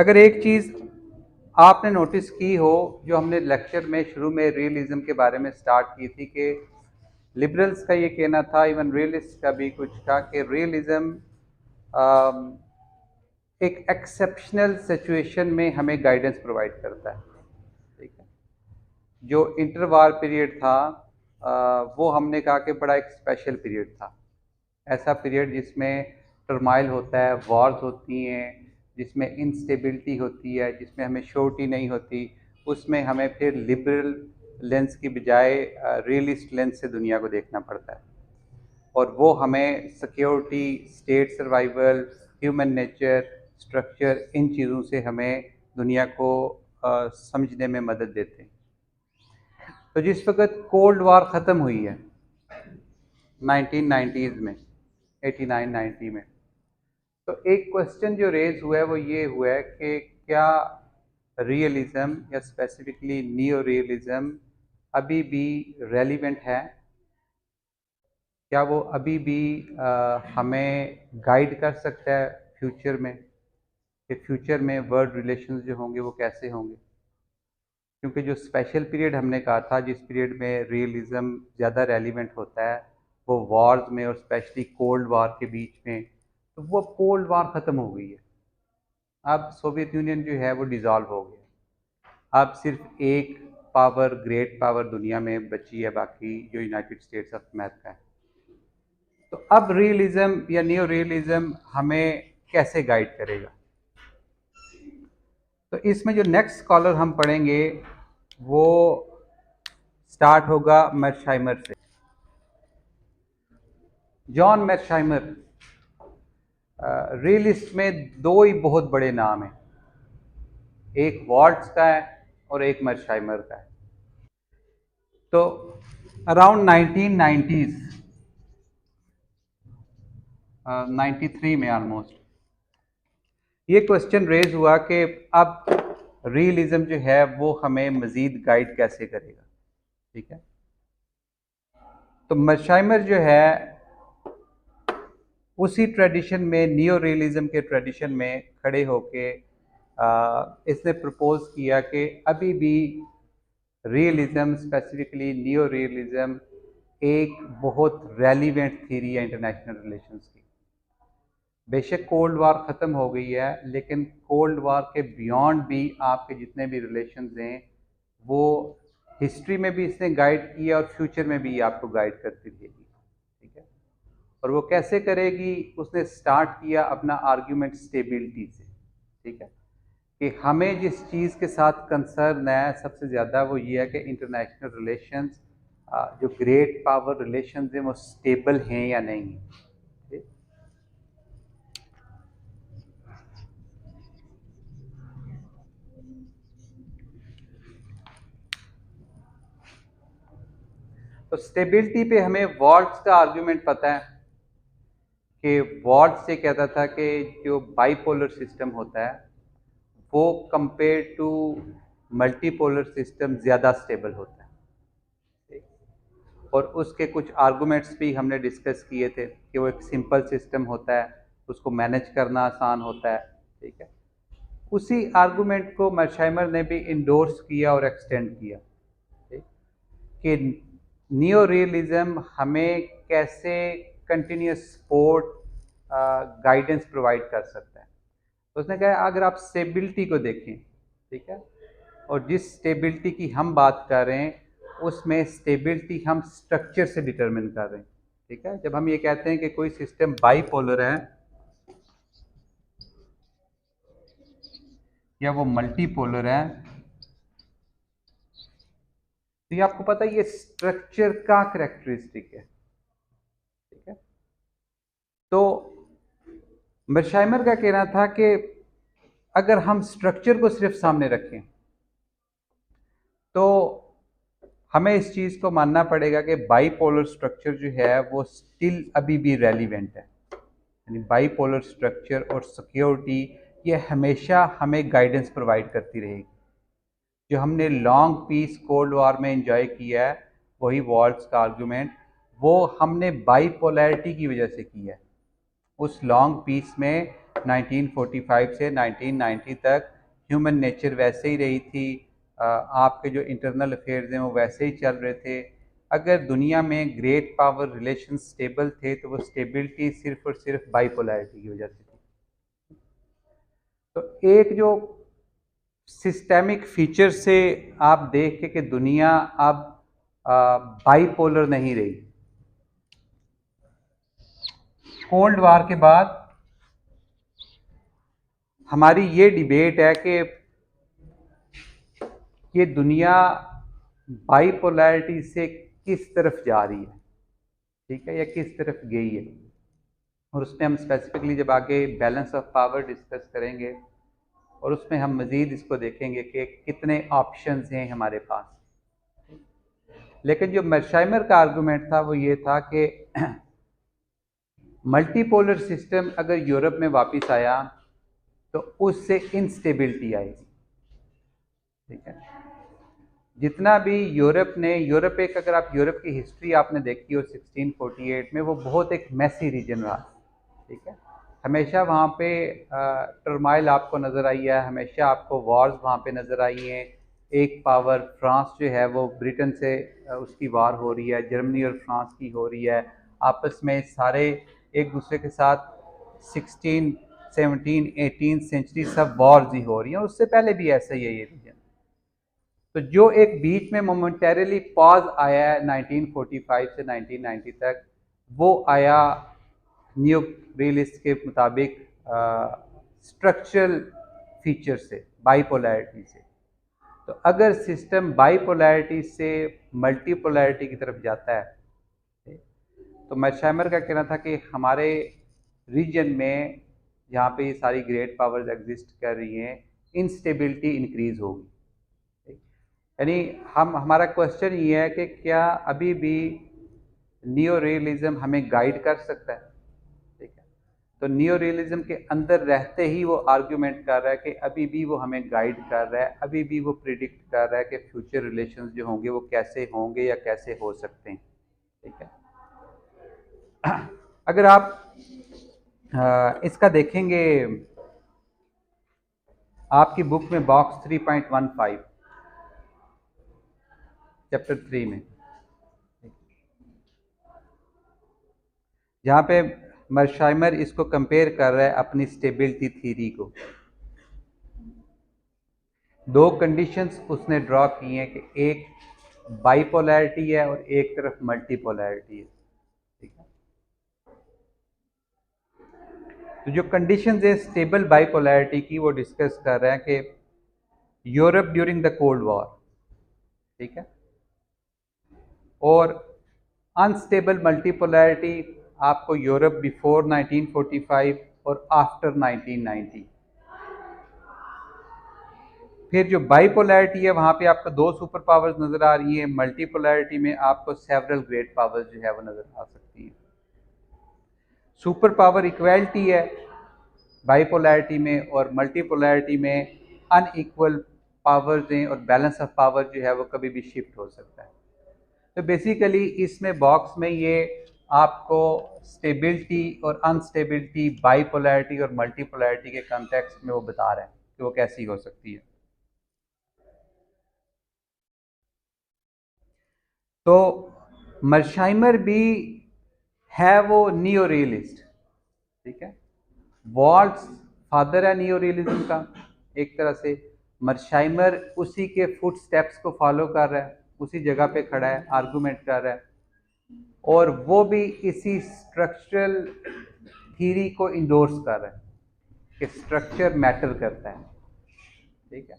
अगर एक चीज़ आपने नोटिस की हो, जो हमने लेक्चर में शुरू में रियलिज्म के बारे में स्टार्ट की थी कि लिबरल्स का ये कहना था, इवन रियलिस्ट का भी कुछ था कि रियलिज्म एक एक्सेप्शनल सिचुएशन में हमें गाइडेंस प्रोवाइड करता है। ठीक है, जो इंटरवार पीरियड था वो हमने कहा कि बड़ा एक स्पेशल पीरियड था। ऐसा पीरियड जिसमें टर्माइल होता है, वॉर्स होती हैं, जिसमें इंस्टेबिलिटी होती है, जिसमें हमें श्योरिटी नहीं होती, उसमें हमें फिर लिबरल लेंस की बजाय रियलिस्ट लेंस से दुनिया को देखना पड़ता है। और वो हमें security, state survival, human nature, structure, इन चीज़ों से हमें दुनिया को समझने में मदद देते हैं। तो जिस वक्त कोल्ड वार ख़त्म हुई है 1990s में, 89-90 में, तो एक क्वेश्चन जो रेज हुआ है वो ये हुआ है कि क्या रियलिज्म या स्पेसिफिकली नियो रियलिज्म अभी भी रेलिवेंट है? क्या वो अभी भी हमें गाइड कर सकता है फ्यूचर में, कि फ्यूचर में वर्ल्ड रिलेशंस जो होंगे वो कैसे होंगे? क्योंकि जो स्पेशल पीरियड हमने कहा था, जिस पीरियड में रियलिज्म ज़्यादा रेलिवेंट होता है, वो वॉर्स में और स्पेशली कोल्ड वार के बीच में, तो वो कोल्ड वार ख़त्म हो गई है। अब सोवियत यूनियन जो है वो डिज़ोल्व हो गया। अब सिर्फ एक पावर, ग्रेट पावर दुनिया में बची है बाकी, जो यूनाइटेड स्टेट्स ऑफ अमेरिका है। तो अब रियलिज्म या नियो रियलिज्म हमें कैसे गाइड करेगा? तो इसमें जो नेक्स्ट स्कॉलर हम पढ़ेंगे वो स्टार्ट होगा मेर्शाइमर से। जॉन मेर्शाइमर। रियलिस्ट में दो ही बहुत बड़े नाम हैं, एक वॉल्ट्स का है और एक मेर्शाइमर का है। तो अराउंड 1990s, 93 में ऑलमोस्ट, ये क्वेश्चन रेज हुआ कि अब रियलिज्म जो है वो हमें मज़ीद गाइड कैसे करेगा। ठीक है, तो मेर्शाइमर जो है उसी ट्रेडिशन में, नियो रियलिज्म के ट्रेडिशन में खड़े होके इसने प्रपोज किया कि अभी भी रियलिज्म, स्पेसिफिकली नियो रियलिज्म, एक बहुत रेलिवेंट थ्योरी है इंटरनेशनल रिलेशंस की। बेशक कोल्ड वार ख़त्म हो गई है, लेकिन कोल्ड वार के बियॉन्ड भी आपके जितने भी रिलेशंस हैं वो हिस्ट्री में भी इसने गाइड किया और फ्यूचर में भी आपको गाइड करती रहेगी। ठीक है, और वो कैसे करेगी? उसने स्टार्ट किया अपना आर्ग्यूमेंट स्टेबिलिटी से। ठीक है, कि हमें जिस चीज़ के साथ कंसर्न है सबसे ज़्यादा वो ये है कि इंटरनेशनल रिलेशंस, जो ग्रेट पावर रिलेशंस हैं वो स्टेबल हैं या नहीं। ठीक? तो स्टेबिलिटी पे हमें वॉल्ट्स का आर्ग्यूमेंट पता है कि वॉल्ट्स से कहता था कि जो बाइपोलर सिस्टम होता है वो कंपेयर टू मल्टीपोलर सिस्टम ज़्यादा स्टेबल होता है। ठीक? और उसके कुछ आर्गूमेंट्स भी हमने डिस्कस किए थे कि वो एक सिंपल सिस्टम होता है, उसको मैनेज करना आसान होता है। ठीक है, उसी आर्गूमेंट को मेर्शाइमर ने भी इंडोर्स किया और एक्सटेंड किया। ठीक? कि नियो रियलिज्म हमें कैसे कंटिन्यूस सपोर्ट, गाइडेंस प्रोवाइड कर सकता है। तो उसने कहा अगर आप स्टेबिलिटी को देखें, ठीक है, और जिस स्टेबिलिटी की हम बात कर रहे हैं उसमें स्टेबिलिटी हम स्ट्रक्चर से डिटरमिन कर रहे हैं। ठीक है, जब हम ये कहते हैं कि कोई सिस्टम बाइपोलर है या वो मल्टीपोलर है, तो ये आपको पता है ये स्ट्रक्चर का करेक्टरिस्टिक है। ठीक है, तो मेर्शाइमर का कहना था कि अगर हम स्ट्रक्चर को सिर्फ सामने रखें तो हमें इस चीज़ को मानना पड़ेगा कि बाइपोलर स्ट्रक्चर जो है वो स्टिल अभी भी रेलिवेंट है। यानी बाइपोलर स्ट्रक्चर और सिक्योरिटी ये हमेशा हमें गाइडेंस प्रोवाइड करती रहेगी। जो हमने लॉन्ग पीस कोल्ड वॉर में एंजॉय किया है, वही वॉल्ट्स का आर्गूमेंट, वो हमने बाइपोलैरिटी की वजह से किया है। उस लॉन्ग पीस में 1945 से 1990 तक ह्यूमन नेचर वैसे ही रही थी, आपके जो इंटरनल अफेयर्स हैं वो वैसे ही चल रहे थे। अगर दुनिया में ग्रेट पावर रिलेशन स्टेबल थे तो वो स्टेबिलिटी सिर्फ और सिर्फ बाइपोलैरिटी की वजह से थी। तो एक जो सिस्टेमिक फीचर से आप देख के कि दुनिया अब बाइपोलर नहीं रही। कोल्ड वार के बाद हमारी ये डिबेट है कि ये दुनिया बाइपोलैरिटी से किस तरफ जा रही है, ठीक है, या किस तरफ गई है। और उसमें हम स्पेसिफिकली जब आगे बैलेंस ऑफ पावर डिस्कस करेंगे और उसमें हम मज़ीद इसको देखेंगे कि कितने ऑप्शंस हैं हमारे पास। लेकिन जो मर्शाइमर का आर्गूमेंट था वो ये था कि मल्टीपोलर सिस्टम अगर यूरोप में वापस आया तो उससे इंस्टेबिलिटी आएगी, ठीक है। जितना भी यूरोप एक, अगर आप यूरोप की हिस्ट्री आपने देखी हो 1648 में, वो बहुत एक मैसी रीजन रहा, ठीक है। हमेशा वहाँ पे टर्माइल आपको नज़र आई है, हमेशा आपको वॉर्स वहाँ पे नज़र आई हैं। एक पावर फ्रांस जो है वो ब्रिटेन से उसकी वार हो रही है, जर्मनी और फ्रांस की हो रही है, आपस में सारे एक दूसरे के साथ 16, 17, 18 सेंचुरी सब वॉर्स ही हो रही हैं। उससे पहले भी ऐसा ही है ये रीजन। तो जो एक बीच में मोमेंटरीली पॉज आया है 1945 से 1990 तक, वो आया न्यू रियलिस्ट के मुताबिक स्ट्रक्चरल फीचर से, बाइपोलैरिटी से। तो अगर सिस्टम बाइपोलैरिटी से मल्टीपोलैरिटी की तरफ जाता है तो मर्शाइमर का कहना था कि हमारे रीजन में जहाँ पे ये सारी ग्रेट पावर्स एग्जिस्ट कर रही हैं, इंस्टेबिलिटी इंक्रीज होगी। यानी हमारा क्वेश्चन ये है कि क्या अभी भी नियो रियलिज्म हमें गाइड कर सकता है, ठीक है। तो नियो रियलिज्म के अंदर रहते ही वो आर्ग्यूमेंट कर रहा है कि अभी भी वो हमें गाइड कर रहा है, अभी भी वो प्रिडिक्ट कर रहा है कि फ्यूचर रिलेशंस जो होंगे वो कैसे होंगे या कैसे हो सकते हैं, ठीक है। अगर आप इसका देखेंगे आपकी बुक में बॉक्स 3.15 चैप्टर 3 में, जहाँ पे मर्शाइमर इसको कंपेयर कर रहा है अपनी स्टेबिलिटी थ्योरी को। दो कंडीशंस उसने ड्रॉ की हैं कि एक बाइपोलैरिटी है और एक तरफ मल्टीपोलैरिटी है, ठीक है। तो जो कंडीशंस है स्टेबल बाइपोलैरिटी की वो डिस्कस कर रहे हैं कि Europe during the cold war, ठीक है, और अनस्टेबल मल्टीपोलैरिटी आपको यूरोप बिफोर 1945 और आफ्टर 1990। फिर जो बाइपोलैरिटी है वहाँ पे आपको दो सुपर पावर्स नज़र आ रही हैं, मल्टीपोलैरिटी में आपको सेवरल ग्रेट पावर्स जो है वो नज़र आ सकती हैं। सुपर पावर इक्वलिटी है बाइपोलैरिटी में, और मल्टीपोलैरिटी में अनइक्वल पावर्स हैं और बैलेंस ऑफ पावर जो है वो कभी भी शिफ्ट हो सकता है। तो बेसिकली इसमें बॉक्स में ये आपको स्टेबिलिटी और अनस्टेबिलिटी, बाइपोलैरिटी और मल्टीपोलैरिटी के कॉन्टेक्स्ट में वो बता रहे हैं कि वो कैसी हो सकती है। तो मर्शाइमर भी है वो नियो रियलिस्ट, ठीक है। वॉल्ट्स फादर है नियो रियलिज्म का एक तरह से, मर्शाइमर उसी के फुट स्टेप्स को फॉलो कर रहा है, उसी जगह पे खड़ा है, आर्गूमेंट कर रहा है, और वो भी इसी स्ट्रक्चरल थ्योरी को इंडोर्स कर रहा है कि स्ट्रक्चर मैटर करता है, ठीक है।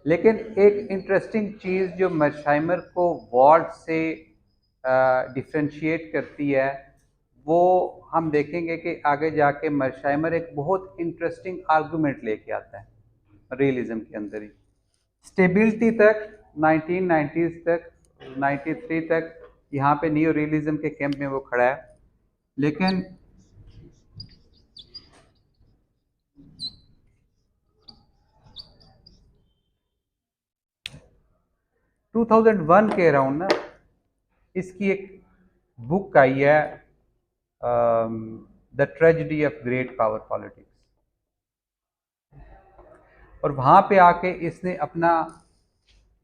लेकिन एक इंटरेस्टिंग चीज़ जो मर्शाइमर को वॉल्ट से डिफ्रेंशिएट करती है, वो हम देखेंगे कि आगे जाके मर्शाइमर एक बहुत इंटरेस्टिंग आर्गूमेंट लेके आता है रियलिज्म के अंदर ही। स्टेबिलिटी तक 1990s तक, 93 तक यहाँ पे नियो रियलिज्म के कैंप में वो खड़ा है, लेकिन टू 2001 के अराउंड ना इसकी एक बुक आई है the tragedy of great power politics, और वहाँ पे आके इसने अपना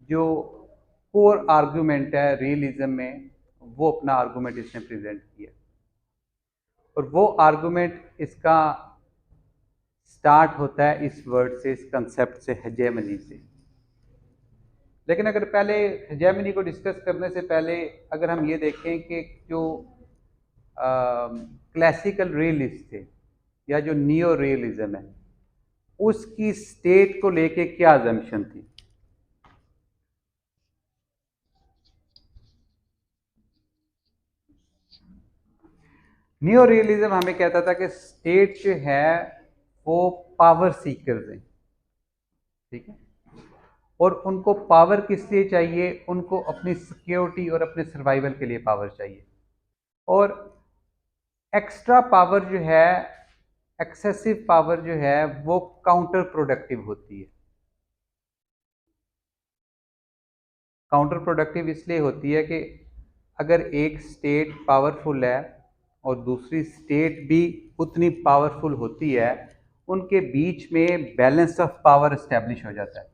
जो कोर आर्गुमेंट है रियलिज्म में, वो अपना आर्गुमेंट इसने प्रेजेंट किया। और वो आर्गुमेंट इसका स्टार्ट होता है इस वर्ड से, इस कंसेप्ट से, हेजेमनी से। लेकिन अगर पहले हेजेमनी को डिस्कस करने से पहले अगर हम ये देखें कि जो क्लासिकल रियलिस्ट थे या जो नियो रियलिज्म है, उसकी स्टेट को लेके क्या अजम्पशन थी। नियो रियलिज्म हमें कहता था कि स्टेट जो है वो पावर सीकर्स हैं, ठीक है, और उनको पावर किस लिए चाहिए, उनको अपनी सिक्योरिटी और अपने सर्वाइवल के लिए पावर चाहिए। और एक्स्ट्रा पावर जो है, एक्सेसिव पावर जो है, वो काउंटर प्रोडक्टिव होती है। काउंटर प्रोडक्टिव इसलिए होती है कि अगर एक स्टेट पावरफुल है और दूसरी स्टेट भी उतनी पावरफुल होती है, उनके बीच में बैलेंस ऑफ पावर एस्टेब्लिश हो जाता है,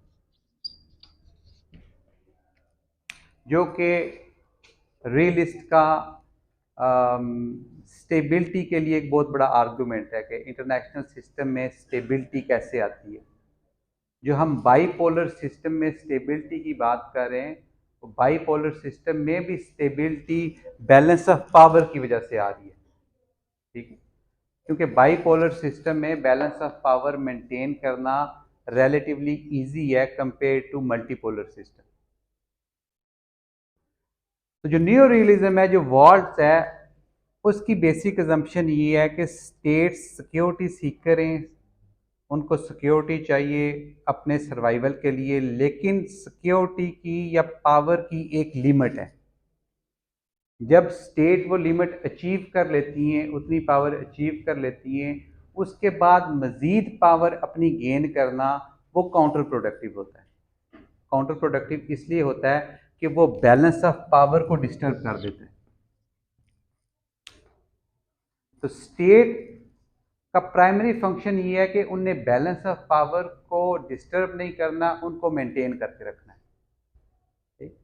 जो कि रियलिस्ट का स्टेबिलिटी के लिए एक बहुत बड़ा आर्गुमेंट है कि इंटरनेशनल सिस्टम में स्टेबिलिटी कैसे आती है। जो हम बाईपोलर सिस्टम में स्टेबिलिटी की बात कर रहे हैं, तो बाईपोलर सिस्टम में भी स्टेबिलिटी बैलेंस ऑफ पावर की वजह से आ रही है, ठीक है, क्योंकि बाईपोलर सिस्टम में बैलेंस ऑफ पावर मेंटेन करना रिलेटिवली इजी है कंपेयर टू मल्टीपोलर सिस्टम। तो जो नियो रियलिज्म है, जो वॉल्ट्स है, उसकी बेसिक अजम्पशन ये है कि स्टेट्स सिक्योरिटी सीख करें, उनको सिक्योरिटी चाहिए अपने सर्वाइवल के लिए, लेकिन सिक्योरिटी की या पावर की एक लिमिट है। जब स्टेट वो लिमिट अचीव कर लेती हैं, उतनी पावर अचीव कर लेती हैं, उसके बाद मज़ीद पावर अपनी गेन करना वो काउंटर प्रोडक्टिव होता है। काउंटर प्रोडक्टिव इसलिए होता है कि वो बैलेंस ऑफ पावर को डिस्टर्ब कर देता है। तो स्टेट का प्राइमरी फंक्शन ये है कि उन्हें बैलेंस ऑफ पावर को डिस्टर्ब नहीं करना, उनको मेंटेन करके रखना है, ठीक।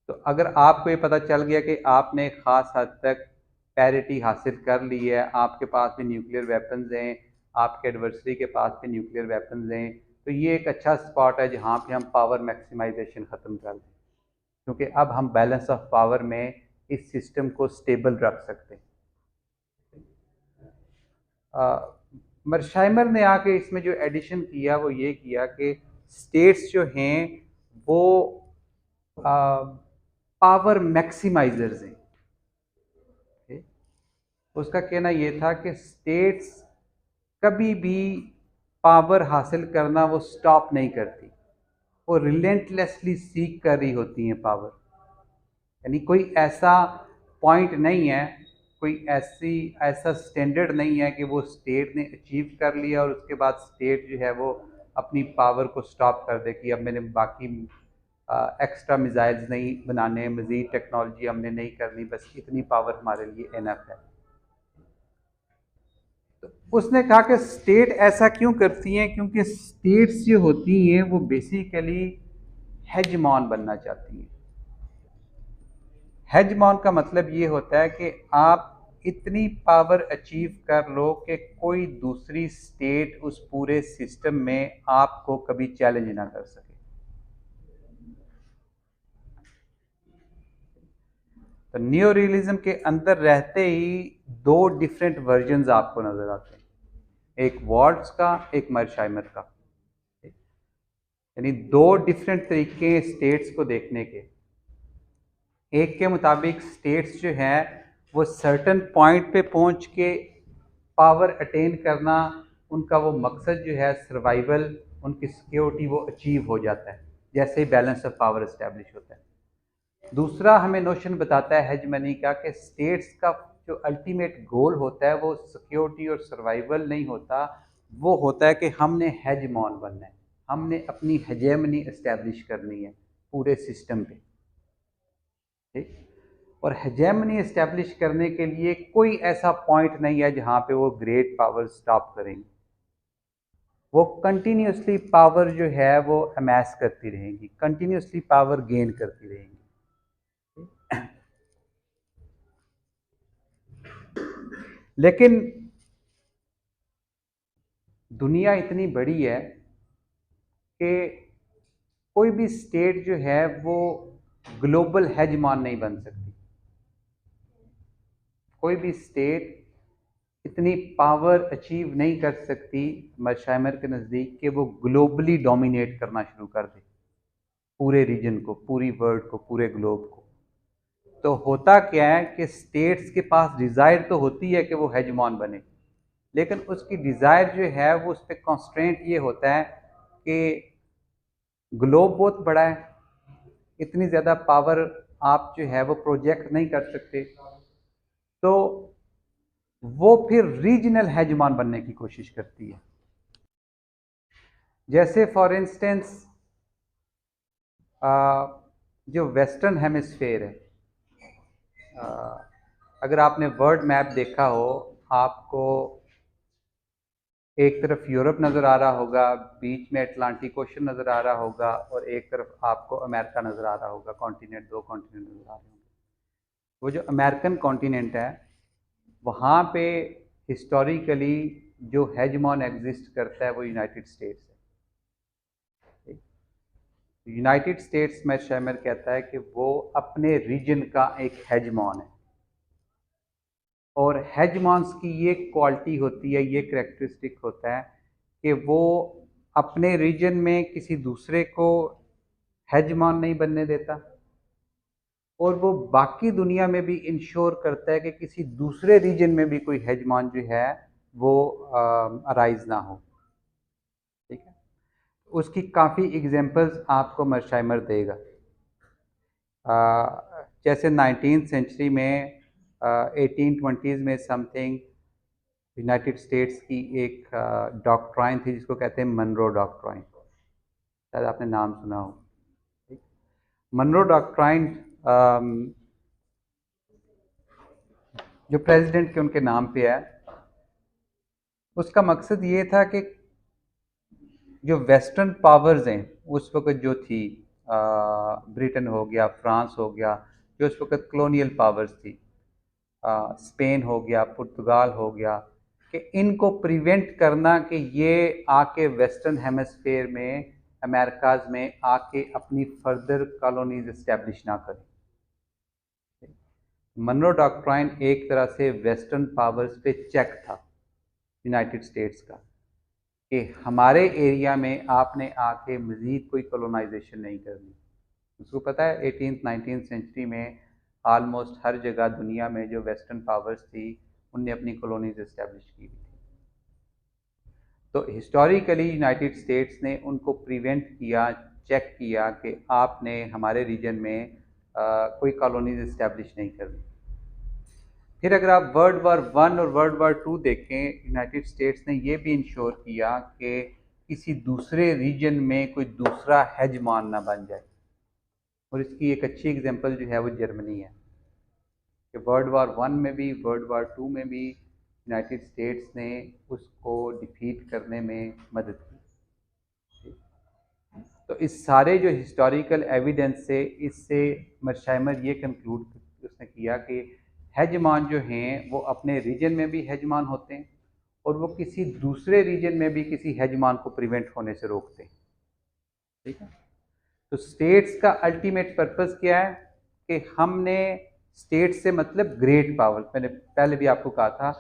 तो अगर आपको ये पता चल गया कि आपने एक ख़ास हद तक पैरिटी हासिल कर ली है, आपके पास भी न्यूक्लियर वेपन्स हैं, आपके एडवर्सरी के पास भी न्यूक्लियर वेपन्स हैं, तो ये एक अच्छा स्पॉट है जहाँ पे हम पावर मैक्सिमाइजेशन ख़त्म कर दें, क्योंकि अब हम बैलेंस ऑफ पावर में इस सिस्टम को स्टेबल रख सकते हैं। मर्शाइमर ने आके इसमें जो एडिशन किया वो ये किया कि स्टेट्स जो हैं वो पावर मैक्सिमाइजर्स हैं, okay? उसका कहना ये था कि स्टेट्स कभी भी पावर हासिल करना वो स्टॉप नहीं करती, वो रिलेंटलेसली सीख कर रही होती हैं पावर। यानी कोई ऐसा पॉइंट नहीं है, कोई ऐसा स्टैंडर्ड नहीं है कि वो स्टेट ने अचीव कर लिया और उसके बाद स्टेट जो है वो अपनी पावर को स्टॉप कर दे कि अब मैंने बाकी एक्स्ट्रा मिसाइल्स नहीं बनाने, मज़ीद टेक्नोलॉजी हमने नहीं करनी, बस इतनी पावर हमारे लिए इनफ है। तो उसने कहा कि स्टेट ऐसा क्यों करती हैं, क्योंकि स्टेट्स जो होती हैं वो बेसिकली हेजमॉन बनना चाहती हैं। हेजमॉन का मतलब ये होता है कि आप इतनी पावर अचीव कर लो कि कोई दूसरी स्टेट उस पूरे सिस्टम में आपको कभी चैलेंज ना कर सके। तो न्यो रियलिज्म के अंदर रहते ही दो डिफरेंट वर्जन्स आपको नजर आते हैं, एक वॉल्ट्स का, एक मर्शाइमर का। यानी दो डिफरेंट तरीके हैं स्टेट्स को देखने के। एक के मुताबिक स्टेट्स जो हैं वो सर्टन पॉइंट पे पहुंच के पावर अटेन करना, उनका वो मकसद जो है सर्वाइवल, उनकी सिक्योरिटी वो अचीव हो जाता है जैसे ही बैलेंस ऑफ पावर इस्टेब्लिश होता है। दूसरा हमें नोशन बताता है हेजमनी का कि स्टेट्स का जो अल्टीमेट गोल होता है वो सिक्योरिटी और सर्वाइवल नहीं होता, वो होता है कि हमने हेजमॉन बनना है, हमने अपनी हेजेमनी इस्टेब्लिश करनी है पूरे सिस्टम पे, ठीक। और हेजेमनी इस्टेब्लिश करने के लिए कोई ऐसा पॉइंट नहीं है जहाँ पे वो ग्रेट पावर स्टॉप करेंगे। वो कंटिन्यूसली पावर जो है वो अमैस करती रहेंगी, कंटिन्यूसली पावर गेन करती रहेंगी। लेकिन दुनिया इतनी बड़ी है कि कोई भी स्टेट जो है वो ग्लोबल हेजमॉन नहीं बन सकती। कोई भी स्टेट इतनी पावर अचीव नहीं कर सकती मर्शाइमर के नज़दीक कि वो ग्लोबली डोमिनेट करना शुरू कर दे, पूरे रीजन को, पूरी वर्ल्ड को, पूरे ग्लोब को। तो होता क्या है कि स्टेट्स के पास डिज़ायर तो होती है कि वो हेजमॉन बने, लेकिन उसकी डिज़ायर जो है वो उस पर कॉन्स्ट्रेंट ये होता है कि ग्लोब बहुत बड़ा है, इतनी ज़्यादा पावर आप जो है वो प्रोजेक्ट नहीं कर सकते, तो वो फिर रीजनल हेजमॉन बनने की कोशिश करती है। जैसे फॉर इंस्टेंस जो वेस्टर्न हेमिस्फेयर है, अगर आपने वर्ल्ड मैप देखा हो, आपको एक तरफ यूरोप नज़र आ रहा होगा, बीच में अटलांटिक ओशन नज़र आ रहा होगा, और एक तरफ आपको अमेरिका नज़र आ रहा होगा, कॉन्टिनेंट, दो कॉन्टिनेंट नज़र आ रहे होंगे। वो जो अमेरिकन कॉन्टिनेंट है, वहाँ पे हिस्टोरिकली जो हेजमॉन एग्जिस्ट करता है वो यूनाइटेड स्टेट्स है। यूनाइटेड स्टेट्स में शैमर कहता है कि वो अपने रीजन का एक हेजमॉन है, और हेजमॉन्स की ये क्वालिटी होती है, ये करेक्टरिस्टिक होता है कि वो अपने रीजन में किसी दूसरे को हेजमॉन नहीं बनने देता, और वो बाकी दुनिया में भी इंश्योर करता है कि किसी दूसरे रीजन में भी कोई हेजमॉन जो है वो अराइज ना हो। ठीक है, उसकी काफ़ी एग्जांपल्स आपको मर्शाइमर देगा। जैसे 19th सेंचुरी में 1820s में समथिंग यूनाइटेड स्टेट्स की एक डॉक्ट्राइन थी जिसको कहते हैं मनरो डॉक्ट्राइन, शायद आपने नाम सुना हो। मनरो डॉक्ट्राइन जो प्रेसिडेंट के उनके नाम पे है, उसका मकसद ये था कि जो वेस्टर्न पावर्स हैं उस वक्त जो थी, ब्रिटेन हो गया, फ्रांस हो गया, जो उस वक्त कलोनियल पावर्स थी, स्पेन हो गया, पुर्तगाल हो गया, कि इनको प्रिवेंट करना कि ये आके वेस्टर्न हेमिस्फेयर में, अमेरिकाज में आके अपनी फर्दर कॉलोनीज इस्टेब्लिश ना करें। मनरो डॉक्ट्राइन एक तरह से वेस्टर्न पावर्स पे चेक था यूनाइटेड स्टेट्स का, कि हमारे एरिया में आपने आके मज़ीद कोई कॉलोनाइजेशन नहीं करनी। उसको पता है 18th-19th सेंचुरी में आलमोस्ट हर जगह दुनिया में जो वेस्टर्न पावर्स थी उनने अपनी कॉलोनीज इस्टेब्लिश की हुई थी। तो हिस्टोरिकली यूनाइटेड स्टेट्स ने उनको प्रिवेंट किया, चेक किया कि आपने हमारे रीजन में कोई कॉलोनीज इस्टेब्लिश नहीं करनी। फिर अगर आप वर्ल्ड वार 1 और वर्ल्ड वार 2 देखें, यूनाइटेड स्टेट्स ने ये भी इंश्योर किया कि किसी दूसरे रीजन में कोई दूसरा हेजमॉन ना बन जाए, और इसकी एक अच्छी एग्जांपल जो है वो जर्मनी है, कि वर्ल्ड वार 1 में भी, वर्ल्ड वार 2 में भी यूनाइटेड स्टेट्स ने उसको डिफीट करने में मदद की। तो इस सारे जो हिस्टोरिकल एविडेंस से, इससे मर्शाइमर ये कंक्लूड उसने किया कि हेजमान जो हैं वो अपने रीजन में भी हेजमान होते हैं, और वो किसी दूसरे रीजन में भी किसी हेजमान को प्रिवेंट होने से रोकते हैं। ठीक है, तो स्टेट्स का अल्टीमेट पर्पस क्या है कि हमने स्टेट्स से मतलब ग्रेट पावर, मैंने पहले भी आपको कहा था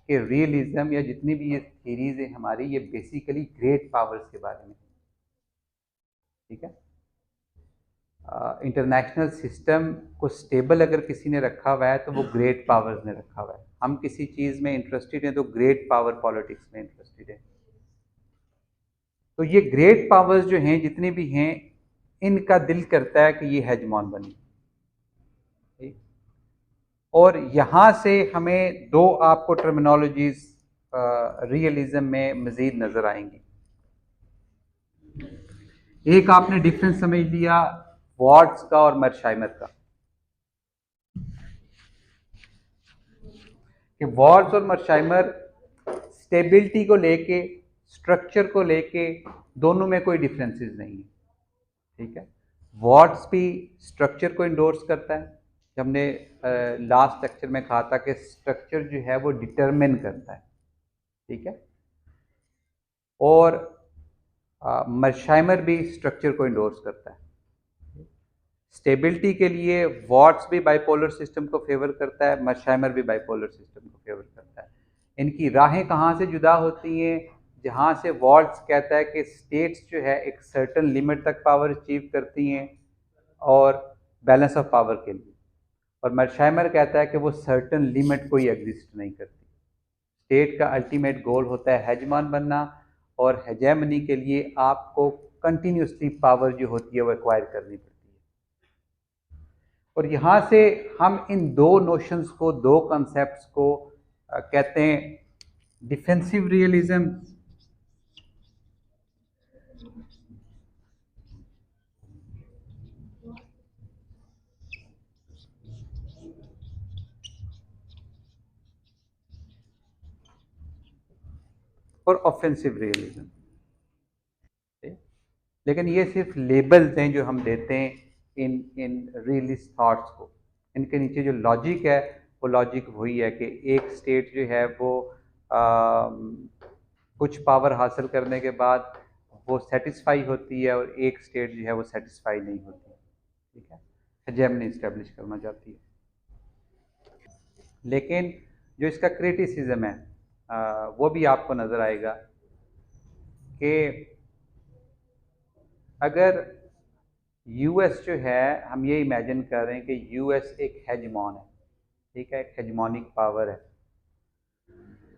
कि रियलिज्म या जितनी भी ये थीरीज है हमारी, ये बेसिकली ग्रेट पावर्स के बारे में। ठीक है, इंटरनेशनल सिस्टम को स्टेबल अगर किसी ने रखा हुआ है तो वो ग्रेट पावर्स ने रखा हुआ है। हम किसी चीज़ में इंटरेस्टेड हैं तो ग्रेट पावर पॉलिटिक्स में इंटरेस्टेड है। तो ये ग्रेट पावर्स जो हैं जितनी भी हैं, इनका दिल करता है कि ये हेजमॉन बने। और यहाँ से हमें दो आपको टर्मिनोलॉजीज रियलिज्म में मज़ीद नज़र आएंगी। एक आपने डिफरेंस समझ लिया वॉर्ड्स का और मर्शाइमर का, कि वॉर्ड्स और मर्शाइमर स्टेबिलिटी को लेके स्ट्रक्चर को लेके दोनों में कोई डिफरेंसेस नहीं है, ठीक है। वॉट्स भी स्ट्रक्चर को इंडोर्स करता है, हमने लास्ट लेक्चर में कहा था कि स्ट्रक्चर जो है वो डिटरमिन करता है, ठीक है। और मर्शाइमर भी स्ट्रक्चर को इंडोर्स करता है। स्टेबिलिटी के लिए वॉट्स भी बाइपोलर सिस्टम को फेवर करता है, मर्शाइमर भी बाइपोलर सिस्टम को फेवर करता है। इनकी राहें कहाँ से जुदा होती हैं? जहाँ से वॉट्स कहता है कि स्टेट्स जो है एक सर्टन लिमिट तक पावर अचीव करती हैं और बैलेंस ऑफ पावर के लिए, और मर्शाइमर कहता है कि वो सर्टन लिमिट कोई एग्जिस्ट नहीं करती। स्टेट का अल्टीमेट गोल होता है हेजमॉन बनना, और हेजेमनी के लिए आपको कंटिन्यूसली पावर जो होती है वो एक्वायर करनी पड़ती है। और यहाँ से हम इन दो नोशंस को, दो कॉन्सेप्ट्स को कहते हैं डिफेंसिव रियलिज्म और ऑफेंसिव रियलिज्म। लेकिन ये सिर्फ लेबल्स हैं जो हम देते हैं इन रियलिस्ट थॉट्स को। इनके नीचे जो लॉजिक है वो लॉजिक वही है कि एक स्टेट जो है वो कुछ पावर हासिल करने के बाद वो सेटिस्फाई होती है, और एक स्टेट जो है वो सेटिस्फाई नहीं होती, ठीक है, हेजेमनी इस्टेब्लिश करना चाहती है। लेकिन जो इसका क्रिटिसिज्म है वो भी आपको नज़र आएगा कि अगर यूएस जो है, हम ये इमेजिन कर रहे हैं कि यूएस एक हेजमॉन है, ठीक है, एक हेजमॉनिक पावर है,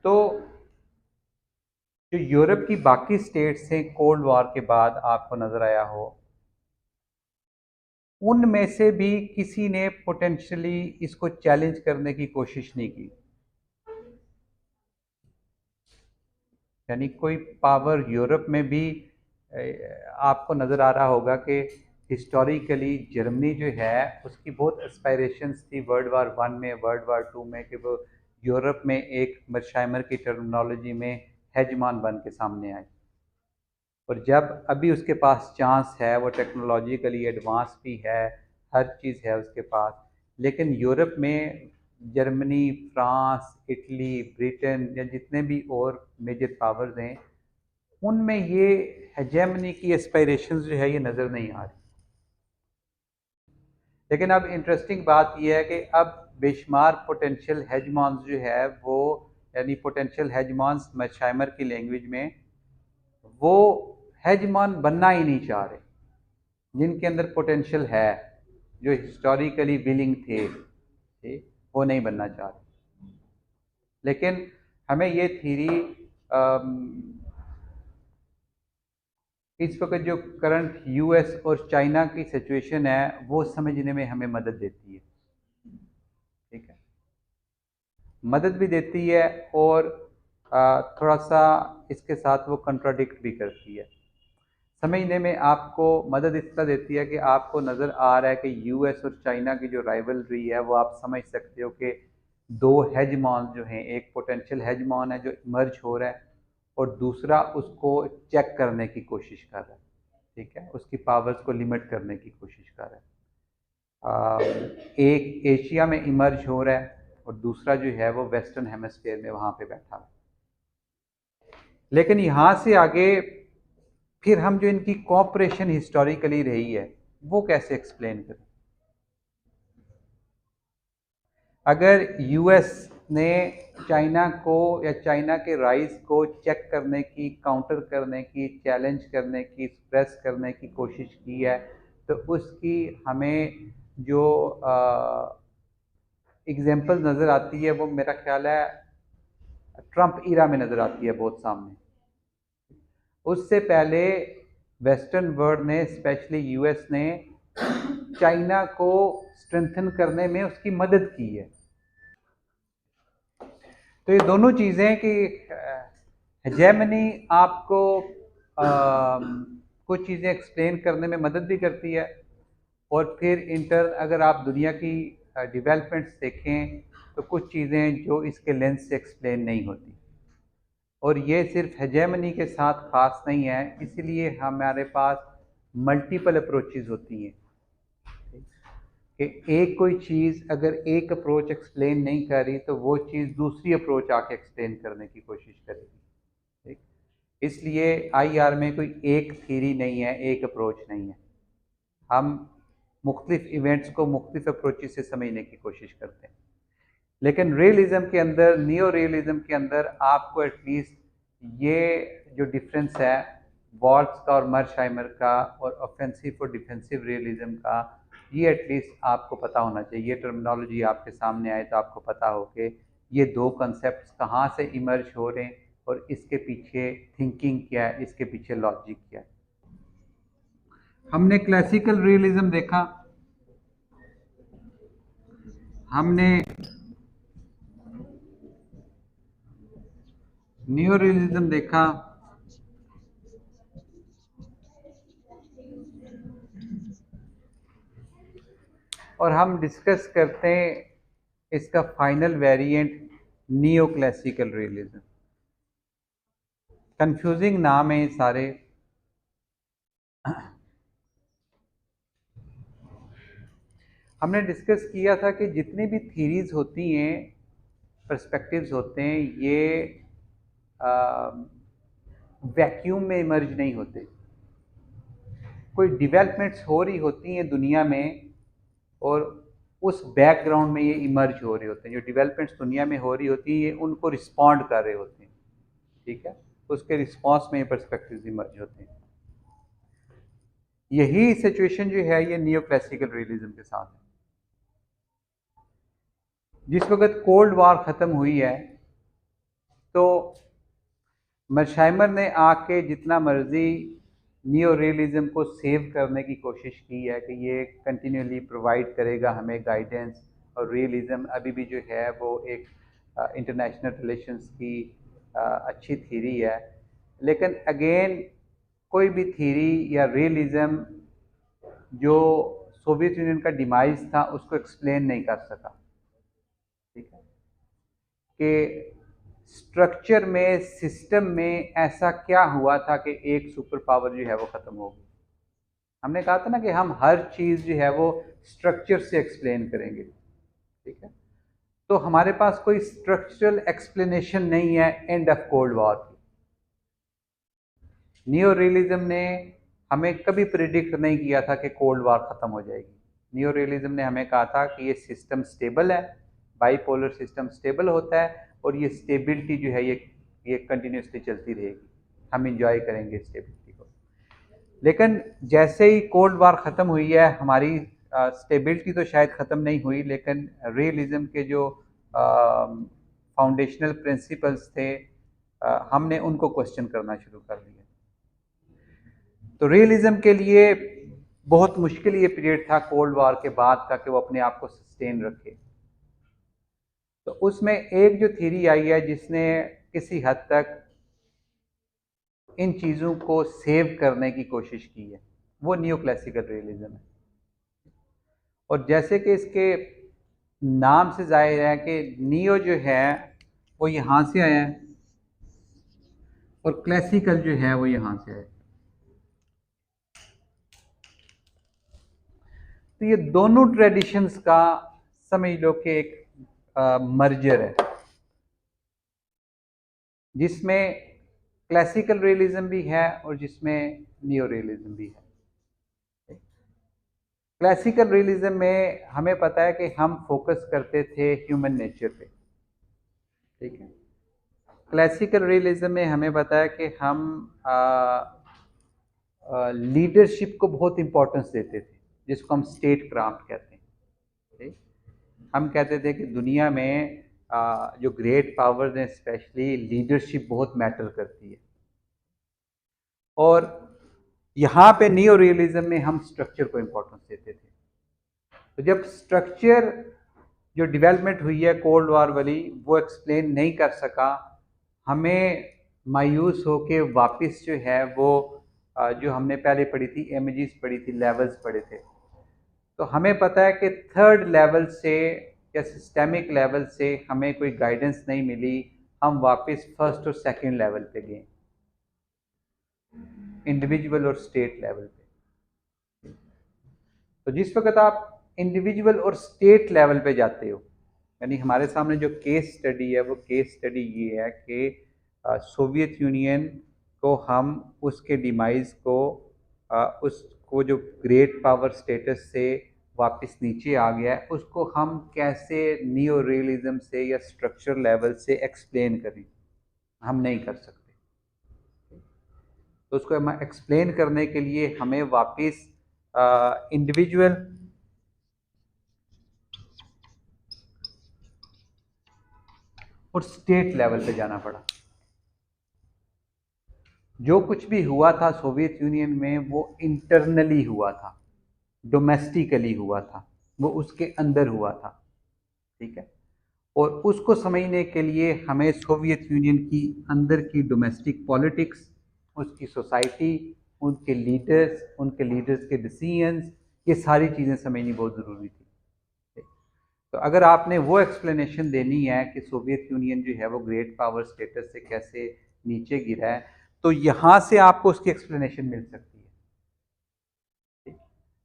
तो जो यूरोप की बाकी स्टेट्स हैं कोल्ड वॉर के बाद आपको नज़र आया हो, उनमें से भी किसी ने पोटेंशियली इसको चैलेंज करने की कोशिश नहीं की। यानी कोई पावर यूरोप में भी आपको नज़र आ रहा होगा कि हिस्टोरिकली जर्मनी जो है उसकी बहुत एस्पायरेशंस थी वर्ल्ड वार 1 में, वर्ल्ड वार 2 में, कि वो यूरोप में एक मर्शाइमर की टर्मिनोलॉजी में हेजमान बन के सामने आए। और जब अभी उसके पास चांस है, वो टेक्नोलॉजिकली एडवांस भी है, हर चीज़ है उसके पास, लेकिन यूरोप में जर्मनी, फ्रांस, इटली, ब्रिटेन या जितने भी और मेजर पावर्स हैं, उनमें ये हेजेमनी की एस्पायरेशंस जो है ये नज़र नहीं आ रही। लेकिन अब इंटरेस्टिंग बात यह है कि अब बेशुमार पोटेंशियल हेजमॉन्स जो है वो, यानी पोटेंशियल हेजमॉन्स मर्शाइमर की लैंग्वेज में, वो हेजमॉन बनना ही नहीं चाह रहे, जिनके अंदर पोटेंशियल है, जो हिस्टोरिकली विलिंग थे, वो नहीं बनना चाह रहे। लेकिन हमें ये थीरी इस वक्त जो करंट यूएस और चाइना की सिचुएशन है वो समझने में हमें मदद देती है, ठीक है, मदद भी देती है, और थोड़ा सा इसके साथ वो कंट्राडिक्ट भी करती है। समझने में आपको मदद इस तरह देती है कि आपको नज़र आ रहा है कि यूएस और चाइना की जो राइवलरी है वो आप समझ सकते हो कि दो हेजमॉन जो हैं, एक पोटेंशियल हेजमॉन है जो इमर्ज हो रहा है, और दूसरा उसको चेक करने की कोशिश कर रहा है, ठीक है, उसकी पावर्स को लिमिट करने की कोशिश कर रहा है। एक एशिया में इमर्ज हो रहा है और दूसरा जो है वो वेस्टर्न हेमिस्फीयर में वहाँ पे बैठा है। लेकिन यहाँ से आगे फिर हम जो इनकी कोऑपरेशन हिस्टोरिकली रही है वो कैसे एक्सप्लेन करें? अगर यूएस ने चाइना को या चाइना के राइज को चेक करने की, काउंटर करने की, चैलेंज करने की, एक्सप्रेस करने की कोशिश की है, तो उसकी हमें जो एग्जाम्पल नज़र आती है वो मेरा ख्याल है ट्रंप ईरा में नज़र आती है बहुत सामने। उससे पहले वेस्टर्न वर्ल्ड ने, स्पेशली यूएस ने, चाइना को स्ट्रेंथन करने में उसकी मदद की है। तो ये दोनों चीज़ें कि हेजेमनी आपको कुछ चीज़ें एक्सप्लेन करने में मदद भी करती है, और फिर इंटर अगर आप दुनिया की डेवलपमेंट्स देखें तो कुछ चीज़ें जो इसके लेंस से एक्सप्लेन नहीं होती। और ये सिर्फ हेजेमनी के साथ खास नहीं है, इसीलिए हमारे पास मल्टीपल अप्रोचेज होती हैं कि एक कोई चीज़ अगर एक अप्रोच एक्सप्लेन नहीं कर रही तो वो चीज़ दूसरी अप्रोच आके एक्सप्लेन करने की कोशिश करेगी। ठीक, इसलिए आईआर में कोई एक थ्योरी नहीं है, एक अप्रोच नहीं है। हम मुख्तलिफ इवेंट्स को मुख्तलिफ अप्रोचेस से समझने की कोशिश करते हैं, लेकिन रियलिज़म के अंदर, नियो रियलिज़म के अंदर आपको एटलीस्ट ये जो डिफरेंस है वॉल्ट्स का और मर्शहाइमर का और ऑफेंसिव और डिफेंसिव रियलिज़म का, ये एटलीस्ट आपको पता होना चाहिए। ये टर्मिनोलॉजी आपके सामने आए तो आपको पता हो कि ये दो कंसेप्ट कहाँ से इमर्ज हो रहे हैं और इसके पीछे थिंकिंग क्या है, इसके पीछे लॉजिक क्या है। हमने क्लासिकल रियलिज़म देखा, हमने नियो रियलिज़म देखा, और हम डिस्कस करते हैं इसका final variant neo classical realism. Confusing नाम है सारे। हमने डिस्कस किया था कि जितनी भी थीरीज होती हैं, पर्सपेक्टिव्स होते हैं, ये वैक्यूम में इमर्ज नहीं होते। कोई डेवलपमेंट्स हो रही होती हैं दुनिया में और उस बैकग्राउंड में ये इमर्ज हो रहे होते हैं। जो डेवलपमेंट्स दुनिया में हो रही होती हैं, ये उनको रिस्पॉन्ड कर रहे होते हैं। ठीक है, उसके रिस्पॉन्स में ये पर्सपेक्टिव्स इमर्ज होते हैं। यही सिचुएशन जो है ये नियो क्लासिकल रियलिज्म के साथ है। जिस वक्त कोल्ड वार ख़त्म हुई है तो मर्शाइमर ने आके जितना मर्जी नियो रियलिज्म को सेव करने की कोशिश की है कि ये कंटिन्यूली प्रोवाइड करेगा हमें गाइडेंस, और रियलिज्म अभी भी जो है वो एक इंटरनेशनल रिलेशंस की अच्छी थ्योरी है। लेकिन अगेन कोई भी थ्योरी या रियलिज्म जो सोवियत यूनियन का डिमाइज था उसको एक्सप्लेन नहीं कर सका। ठीक है, कि स्ट्रक्चर में, सिस्टम में ऐसा क्या हुआ था कि एक सुपर पावर जो है वो ख़त्म हो गई। हमने कहा था ना कि हम हर चीज़ जो है वो स्ट्रक्चर से एक्सप्लेन करेंगे। ठीक है, तो हमारे पास कोई स्ट्रक्चरल एक्सप्लेनेशन नहीं है एंड ऑफ कोल्ड वॉर की। नियो रियलिज्म ने हमें कभी प्रिडिक्ट नहीं किया था कि कोल्ड वॉर ख़त्म हो जाएगी। नियो रियलिज्म ने हमें कहा था कि ये सिस्टम स्टेबल है, बाईपोलर सिस्टम स्टेबल होता है और ये स्टेबिलिटी जो है ये कंटिन्यूसली चलती रहेगी, हम इंजॉय करेंगे स्टेबिलिटी को। लेकिन जैसे ही कोल्ड वार ख़त्म हुई है, हमारी स्टेबिलिटी तो शायद ख़त्म नहीं हुई, लेकिन रियलिज्म के जो फाउंडेशनल प्रिंसिपल्स थे हमने उनको क्वेश्चन करना शुरू कर दिया। तो रियलिज्म के लिए बहुत मुश्किल ये पीरियड था कोल्ड वार के बाद का कि वो अपने आप को सस्टेन रखे। तो उसमें एक जो थ्योरी आई है जिसने किसी हद तक इन चीज़ों को सेव करने की कोशिश की है, वो नियो क्लासिकल रियलिज्म है। और जैसे कि इसके नाम से जाहिर है कि नियो जो है वो यहाँ से आया है और क्लासिकल जो है वो यहाँ से आया। तो ये दोनों ट्रेडिशंस का समझ लो कि एक मर्जर है, जिसमें क्लासिकल रियलिज्म भी है और जिसमें नियो रियलिज्म भी है। क्लासिकल रियलिज्म में हमें पता है कि हम फोकस करते थे ह्यूमन नेचर पे। ठीक है, क्लासिकल रियलिज्म में हमें पता है कि हम लीडरशिप को बहुत इंपॉर्टेंस देते थे, जिसको हम स्टेट क्राफ्ट कहते हैं। ठीक, हम कहते थे कि दुनिया में जो ग्रेट पावर्स हैं स्पेशली लीडरशिप बहुत मैटर करती है। और यहाँ पे नियो रियलिज्म में हम स्ट्रक्चर को इंपॉर्टेंस देते थे। तो जब स्ट्रक्चर जो डेवलपमेंट हुई है कोल्ड वार वाली वो एक्सप्लेन नहीं कर सका, हमें मायूस होके वापस जो है वो जो हमने पहले पढ़ी थी, इमेजेस पढ़ी थी, लेवल्स पढ़े थे, तो हमें पता है कि थर्ड लेवल से या सिस्टेमिक लेवल से हमें कोई गाइडेंस नहीं मिली, हम वापस फर्स्ट और सेकंड लेवल पे गए, इंडिविजुअल और स्टेट लेवल पे। तो जिस वक्त आप इंडिविजुअल और स्टेट लेवल पे जाते हो, यानी हमारे सामने जो केस स्टडी है वो केस स्टडी ये है कि सोवियत यूनियन को हम उसके डिमाइज को उसको जो ग्रेट पावर स्टेटस से वापस नीचे आ गया है उसको हम कैसे नियो रियलिज्म से या स्ट्रक्चर लेवल से एक्सप्लेन करें, हम नहीं कर सकते। तो उसको हम एक्सप्लेन करने के लिए हमें वापस इंडिविजुअल और स्टेट लेवल पे जाना पड़ा। जो कुछ भी हुआ था सोवियत यूनियन में वो इंटरनली हुआ था, डोमेस्टिकली हुआ था, वो उसके अंदर हुआ था, ठीक है। और उसको समझने के लिए हमें सोवियत यूनियन की अंदर की डोमेस्टिक पॉलिटिक्स, उसकी सोसाइटी, उनके लीडर्स के डिसीजंस, ये सारी चीज़ें समझनी बहुत ज़रूरी थी। तो अगर आपने वो एक्सप्लेनेशन देनी है कि सोवियत यूनियन जो है वो ग्रेट पावर स्टेटस से कैसे नीचे गिरा है, तो यहाँ से आपको उसकी एक्सप्लेनेशन मिल सकती है,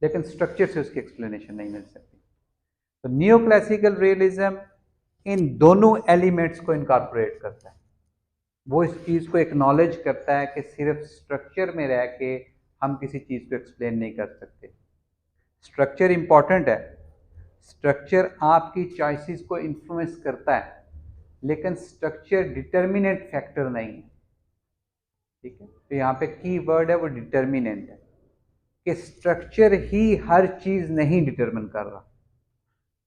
लेकिन स्ट्रक्चर से उसकी एक्सप्लेनेशन नहीं मिल सकती। तो नियो क्लासिकल रियलिज्म इन दोनों एलिमेंट्स को इनकॉर्पोरेट करता है। वो इस चीज़ को एक्नॉलेज करता है कि सिर्फ स्ट्रक्चर में रह के हम किसी चीज़ को एक्सप्लेन नहीं कर सकते। स्ट्रक्चर इंपॉर्टेंट है, स्ट्रक्चर आपकी चॉइसेस को इन्फ्लुएंस करता है, लेकिन स्ट्रक्चर डिटर्मिनेंट फैक्टर नहीं है, ठीक है। तो यहाँ पे की वर्ड है वो डिटर्मिनेंट है, कि स्ट्रक्चर ही हर चीज़ नहीं डिटर्मिन कर रहा।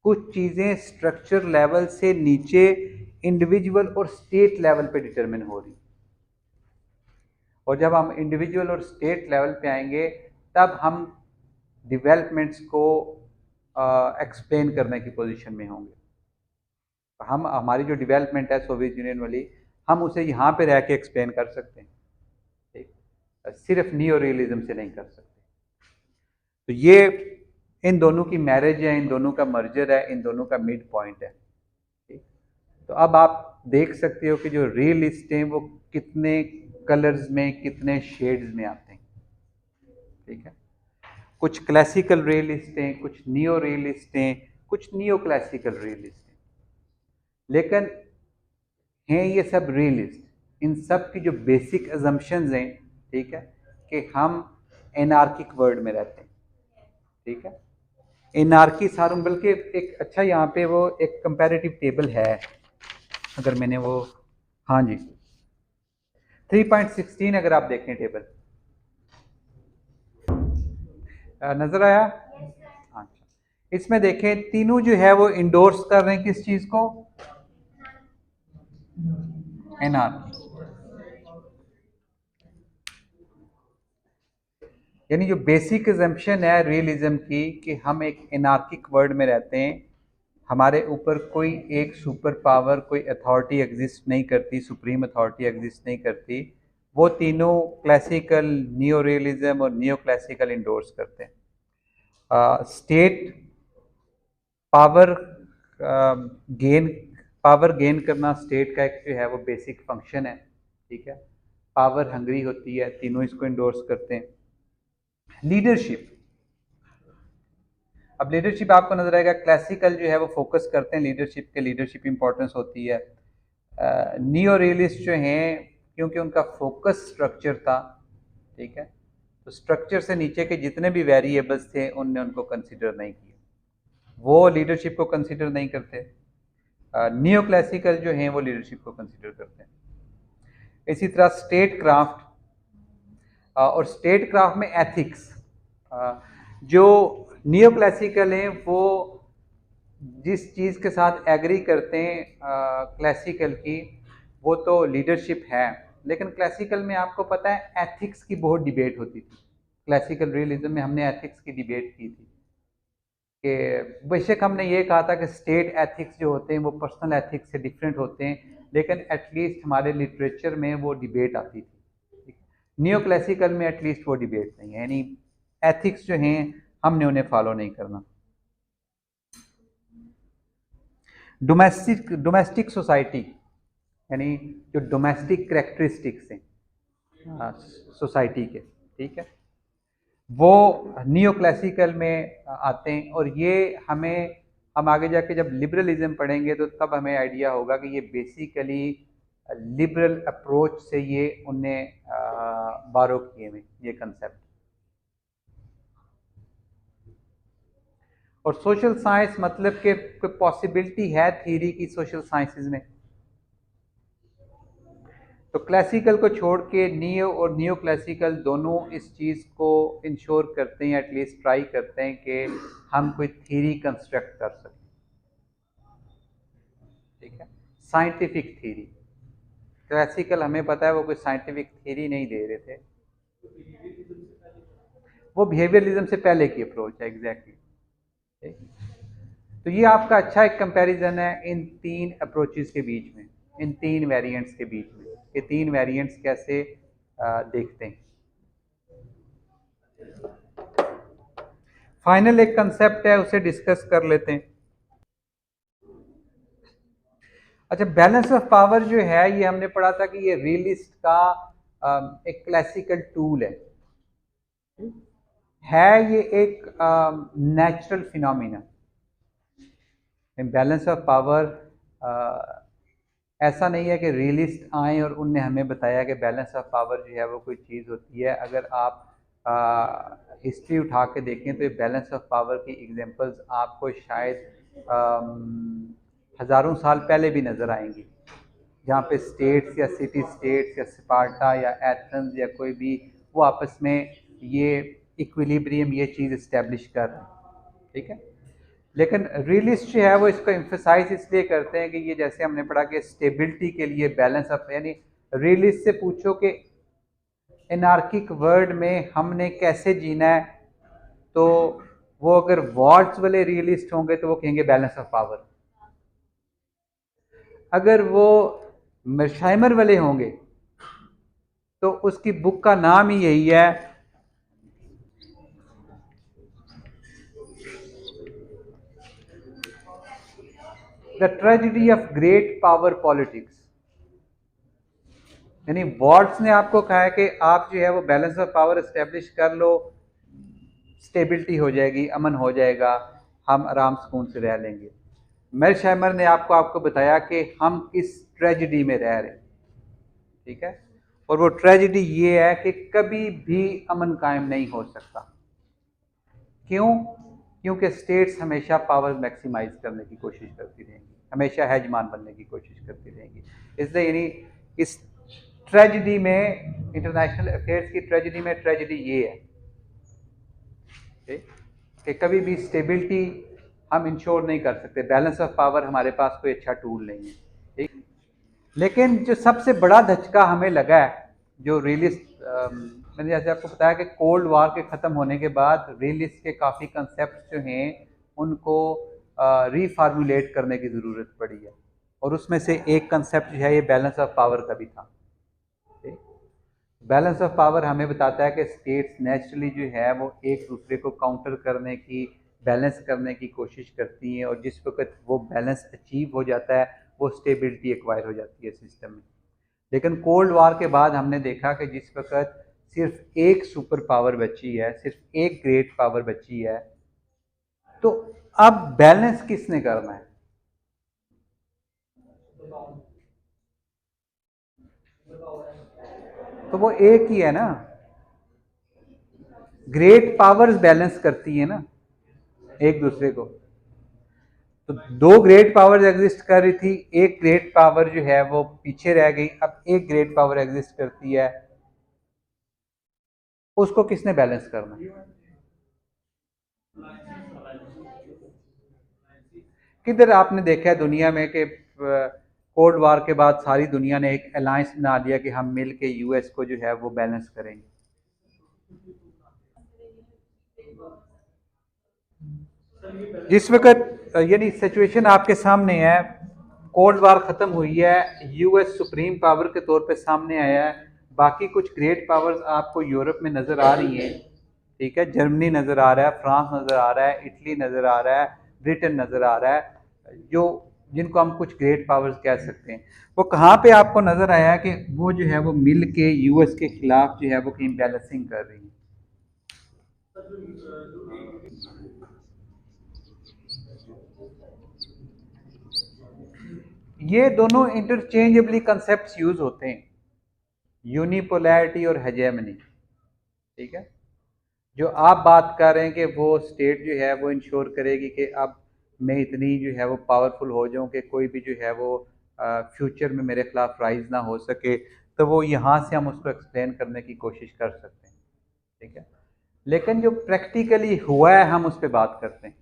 कुछ चीज़ें स्ट्रक्चर लेवल से नीचे इंडिविजुअल और स्टेट लेवल पे डिटर्मिन हो रही, और जब हम इंडिविजुअल और स्टेट लेवल पे आएंगे तब हम डेवलपमेंट्स को एक्सप्लेन करने की पोजीशन में होंगे। हम हमारी जो डेवलपमेंट है सोवियत यूनियन वाली, हम उसे यहाँ पे रह के एक्सप्लेन कर सकते हैं, ठीक, सिर्फ नियो रियलिज्म से नहीं कर सकते। तो ये इन दोनों की मैरिज है, इन दोनों का मर्जर है, इन दोनों का मिड पॉइंट है, ठीक। तो अब आप देख सकते हो कि जो रियलिस्ट हैं वो कितने कलर्स में, कितने शेड्स में आते हैं, ठीक है। कुछ क्लासिकल रियलिस्ट हैं, कुछ नियो रियलिस्ट हैं, कुछ नियो क्लासिकल रियलिस्ट हैं, लेकिन हैं ये सब रियलिस्ट। इन सब की जो बेसिक अजम्पशंस हैं, ठीक है, कि हम एनार्किक वर्ल्ड में रहते हैं, ठीक है। एनार्की सारूम, बल्कि एक अच्छा यहाँ पे वो एक कंपैरेटिव टेबल है, अगर मैंने वो, हाँ जी 3.16 अगर आप देखें टेबल, नजर आया? अच्छा, इसमें देखें तीनों जो है वो इंडोर्स कर रहे हैं किस चीज को? एनार्की। यानी जो बेसिक एजम्पशन है रियलिज्म की कि हम एक एनार्किक वर्ल्ड में रहते हैं, हमारे ऊपर कोई एक सुपर पावर, कोई अथॉरिटी एग्जिस्ट नहीं करती, सुप्रीम अथॉरिटी एग्जिस्ट नहीं करती, वो तीनों क्लासिकल, नियो रियलिज्म और नियो क्लासिकल इंडोर्स करते हैं। स्टेट पावर गेन करना स्टेट का एक जो है वो बेसिक फंक्शन है, ठीक है। पावर हंग्री होती है, तीनों इसको इंडोर्स करते हैं। लीडरशिप, अब लीडरशिप आपको नजर आएगा, क्लासिकल जो है वो फोकस करते हैं लीडरशिप के, लीडरशिप इंपॉर्टेंस होती है। नियो रियलिस्ट जो हैं, क्योंकि उनका फोकस स्ट्रक्चर था, ठीक है, तो स्ट्रक्चर से नीचे के जितने भी वेरिएबल्स थे उनने उनको कंसिडर नहीं किया, वो लीडरशिप को कंसिडर नहीं करते। नियो क्लासिकल जो हैं वो लीडरशिप को कंसिडर करते हैं। इसी तरह स्टेट क्राफ्ट, और स्टेट क्राफ्ट में एथिक्स, जो नियो क्लासिकल हैं वो जिस चीज़ के साथ एग्री करते हैं क्लासिकल की, वो तो लीडरशिप है, लेकिन क्लासिकल में आपको पता है एथिक्स की बहुत डिबेट होती थी। क्लासिकल रियलिज्म में हमने एथिक्स की डिबेट की थी, कि बेशक हमने ये कहा था कि स्टेट एथिक्स जो होते हैं वो पर्सनल एथिक्स से डिफरेंट होते हैं, लेकिन एटलीस्ट हमारे लिटरेचर में वो डिबेट आती थी। नियो क्लासिकल में एटलीस्ट वो डिबेट नहीं है, यानी एथिक्स जो हैं हमने उन्हें फॉलो नहीं करना। डोमेस्टिक सोसाइटी, यानी जो डोमेस्टिक करेक्टरिस्टिक्स हैं सोसाइटी के, ठीक है, वो नियो क्लासिकल में आते हैं। और ये हम आगे जाके जब लिबरलिज्म पढ़ेंगे तो तब हमें आइडिया होगा कि ये बेसिकली लिबरल अप्रोच से ये उनने बारो किए हुए ये कंसेप्ट। और सोशल साइंस मतलब कि कोई पॉसिबिलिटी है थ्योरी की सोशल साइंसेज में, तो क्लासिकल को छोड़ के नियो और नियो क्लासिकल दोनों इस चीज़ को इंश्योर करते हैं, एटलीस्ट ट्राई करते हैं कि हम कोई थ्योरी कंस्ट्रक्ट कर सकें, ठीक है, साइंटिफिक थ्योरी। क्लासिकल हमें पता है वो कोई साइंटिफिक थ्योरी नहीं दे रहे थे, वो बिहेवियरलिज्म से पहले की अप्रोच है, एग्जैक्टली। तो ये आपका अच्छा एक कंपैरिजन है इन तीन अप्रोचेस के बीच में, इन तीन वेरिएंट्स के बीच में, ये तीन वेरिएंट्स कैसे देखते हैं। फाइनल एक कंसेप्ट है, उसे डिस्कस कर लेते हैं। अच्छा, बैलेंस ऑफ पावर जो है ये हमने पढ़ा था कि ये रियलिस्ट का एक क्लासिकल टूल है ये एक natural phenomena. Balance of power ऐसा नहीं है कि रियलिस्ट आए और उनने हमें बताया कि बैलेंस ऑफ पावर जो है वो कोई चीज़ होती है। अगर आप हिस्ट्री उठा के देखें तो ये बैलेंस ऑफ पावर की एग्जांपल्स आपको शायद हज़ारों साल पहले भी नज़र आएंगी, जहाँ पे स्टेट्स या सिटी स्टेट्स या स्पार्टा या एथेंस या कोई भी वो आपस में ये इक्विलिब्रियम ये चीज़ इस्टेब्लिश कर रहे हैं, ठीक है। लेकिन रियलिस्ट जो है वो इसको एम्फसाइज इसलिए करते हैं कि ये जैसे हमने पढ़ा कि स्टेबिलिटी के लिए बैलेंस ऑफ, यानी रियलिस्ट से पूछो कि एनार्किक वर्ल्ड में हमने कैसे जीना है, तो वो अगर वॉल्ट्स वाले रियलिस्ट होंगे तो वो कहेंगे बैलेंस ऑफ पावर। अगर वो मेर्शाइमर वाले होंगे तो उसकी बुक का नाम ही यही है, the tragedy of great power politics. यानी वॉल्ट्स ने आपको कहा है कि आप जो है वो बैलेंस ऑफ पावर एस्टेब्लिश कर लो, स्टेबिलिटी हो जाएगी, अमन हो जाएगा, हम आराम सुकून से रह लेंगे। मेर्शाइमर ने आपको बताया कि हम इस ट्रेजेडी में रह रहे हैं, ठीक है, और वो ट्रेजेडी ये है कि कभी भी अमन कायम नहीं हो सकता। क्यों? क्योंकि स्टेट्स हमेशा पावर मैक्सिमाइज करने की कोशिश करती रहेंगी, हमेशा हेजमान बनने की कोशिश करती रहेंगी। इसलिए यानी इस ट्रेजेडी में, इंटरनेशनल अफेयर्स की ट्रेजेडी में ट्रेजेडी ये है कि कभी भी स्टेबिलिटी हम इंश्योर नहीं कर सकते, बैलेंस ऑफ पावर हमारे पास कोई अच्छा टूल नहीं है, ठीक। लेकिन जो सबसे बड़ा धचका हमें लगा है, जो रियलिस्ट, मैंने जैसे आपको बताया कि कोल्ड वार के ख़त्म होने के बाद रियलिस्ट के काफ़ी कंसेप्ट जो हैं उनको रीफार्मुलेट करने की ज़रूरत पड़ी है, और उसमें से एक कंसेप्ट जो है ये बैलेंस ऑफ पावर का भी था। बैलेंस ऑफ पावर हमें बताता है कि स्टेट्स नेचुरली जो है वो एक दूसरे को काउंटर करने की, बैलेंस करने की कोशिश करती हैं, और जिस वक्त वो बैलेंस अचीव हो जाता है वो स्टेबिलिटी एक्वायर हो जाती है सिस्टम में। लेकिन कोल्ड वार के बाद हमने देखा कि जिस वक्त सिर्फ एक सुपर पावर बची है, सिर्फ एक ग्रेट पावर बची है, तो अब बैलेंस किसने करना है? तो वो एक ही है ना, ग्रेट पावर्स बैलेंस करती है ना एक दूसरे को। तो दो ग्रेट पावर्स एग्जिस्ट कर रही थी, एक ग्रेट पावर जो है वो पीछे रह गई, अब एक ग्रेट पावर एग्जिस्ट करती है, उसको किसने बैलेंस करना? किधर आपने देखा है दुनिया में कि कोल्ड वार के बाद सारी दुनिया ने एक अलायंस बना लिया कि हम मिल के यूएस को जो है वो बैलेंस करेंगे? जिस वक्त यानी सिचुएशन आपके सामने है, कोल्ड वार खत्म हुई है, यूएस सुप्रीम पावर के तौर पे सामने आया है, बाकी कुछ ग्रेट पावर्स आपको यूरोप में नज़र आ रही हैं, ठीक है, जर्मनी नज़र आ रहा है, फ्रांस नज़र आ रहा है, इटली नज़र आ रहा है, ब्रिटेन नज़र आ रहा है, जो जिनको हम कुछ ग्रेट पावर्स कह सकते हैं, वो कहाँ पे आपको नजर आया कि वो जो है वो मिल के यूएस के खिलाफ जो है वो कहीं बैलेंसिंग कर रही है? ये दोनों इंटरचेंजेबली कंसेप्ट यूज होते हैं, यूनिपोलैरिटी और हेजेमनी। ठीक है, जो आप बात कर रहे हैं कि वो स्टेट जो है वो इंश्योर करेगी कि अब मैं इतनी जो है वो पावरफुल हो जाऊं कि कोई भी जो है वो फ्यूचर में मेरे खिलाफ राइज ना हो सके, तो वो यहाँ से हम उसको एक्सप्लेन करने की कोशिश कर सकते हैं। ठीक है, लेकिन जो प्रैक्टिकली हुआ है हम उस पर बात करते हैं।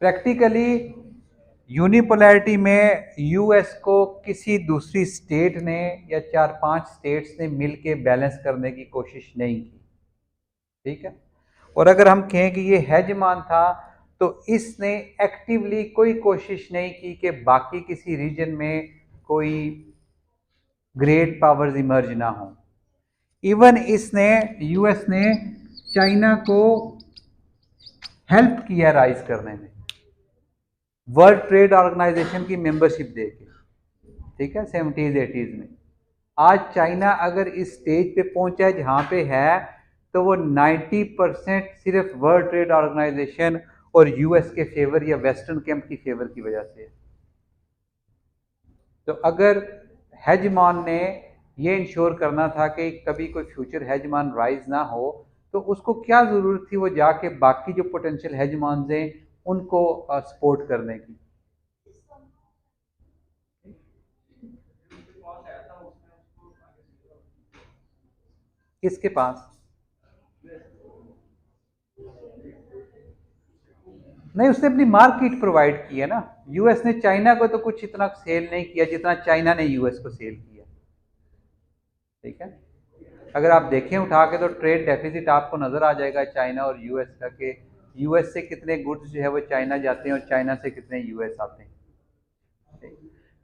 प्रैक्टिकली यूनिपोलैरिटी में यूएस को किसी दूसरी स्टेट ने या 4-5 स्टेट्स ने मिल के बैलेंस करने की कोशिश नहीं की। ठीक है, और अगर हम कहें कि ये हेजमान था, तो इसने एक्टिवली कोई कोशिश नहीं की कि बाकी किसी रीजन में कोई ग्रेट पावर्स इमर्ज ना हो। इवन इसने यूएस ने चाइना को हेल्प किया राइज करने में, वर्ल्ड ट्रेड ऑर्गेनाइजेशन की मेंबरशिप देके। ठीक है, 70s 80s में। आज चाइना अगर इस स्टेज पे पहुंचा है जहां पे है, तो वो 90% सिर्फ वर्ल्ड ट्रेड ऑर्गेनाइजेशन और यूएस के फेवर या वेस्टर्न कैंप की फेवर की वजह से है। तो अगर हेजमान ने ये इंश्योर करना था कि कभी कोई फ्यूचर हेजमान राइज ना हो, तो उसको क्या ज़रूरत थी वो जाके बाकी जो पोटेंशियल हेजमान हैं उनको सपोर्ट करने की? किसके पास? नहीं, उसने अपनी मार्केट प्रोवाइड की है ना। यूएस ने चाइना को तो कुछ इतना सेल नहीं किया जितना चाइना ने यूएस को सेल किया। ठीक है, अगर आप देखें उठा के तो ट्रेड डेफिसिट आपको नजर आ जाएगा चाइना और यूएस का, कि यूएस से कितने गुड्स जो है वो चाइना जाते हैं और चाइना से कितने यूएस आते हैं।